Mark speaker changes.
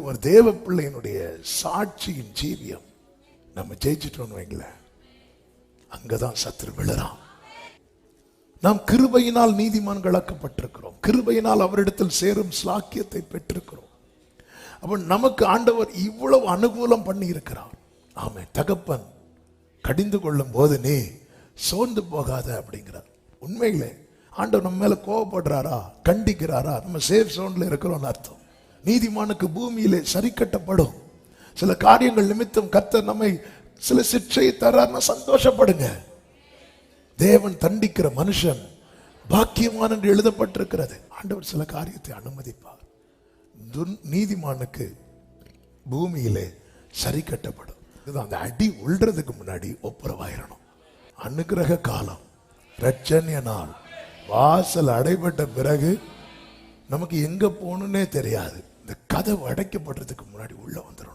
Speaker 1: ஒரு தேவ பிள்ளையினுடைய சாட்சியின் ஜீவியம் நம்ம ஜெயிச்சிட்டோம்னு வைங்களேன், அங்கதான் சத்துரு விழறான். நாம் கிருபையினால் நீதிமான்களாக்கப்பட்டிருக்கிறோம். கிருபையினால் அவரிடத்தில் சேரும் ஸ்லாக்கியத்தை பெற்றிருக்கிறோம். அப்ப நமக்கு ஆண்டவர் இவ்வளவு அனுகூலம் பண்ணி இருக்கிறார். ஆமென். தகப்பன் கடிந்து கொள்ளும் போது நீ சோர்ந்து போகாத அப்படிங்கிறார். உண்மையிலே ஆண்டவர் நம்ம மேல கோவப்படுறாரா, கண்டிக்கிறாரா, நம்ம சேஃப் சோன்ல இருக்கிறோம்னு அர்த்தம். நீதிமானுக்கு பூமியிலே சரி கட்டப்படும். சில காரியங்கள் நிமித்தம் கர்த்தர் நம்மை சில சிற்றையை தரார்னா சந்தோஷப்படுங்க. தேவன் தண்டிக்கிற மனுஷன் பாக்கியவான் என்று எழுதப்பட்டிருக்கிறது. ஆண்டவர் சில காரியத்தை அனுமதிப்பார். நீதிமானுக்கு பூமியிலே சரி கட்டப்படும். அந்த அடி உள்றதுக்கு முன்னாடி ஒப்புரவாயிரணும். அனுக்கிரக காலம், ரட்சணிய நாள் வாசல் அடைபட்ட பிறகு நமக்கு எங்க போகணும்னே தெரியாது. இந்த கதவு அடைக்கப்படுறதுக்கு முன்னாடி உள்ள வந்துடணும்.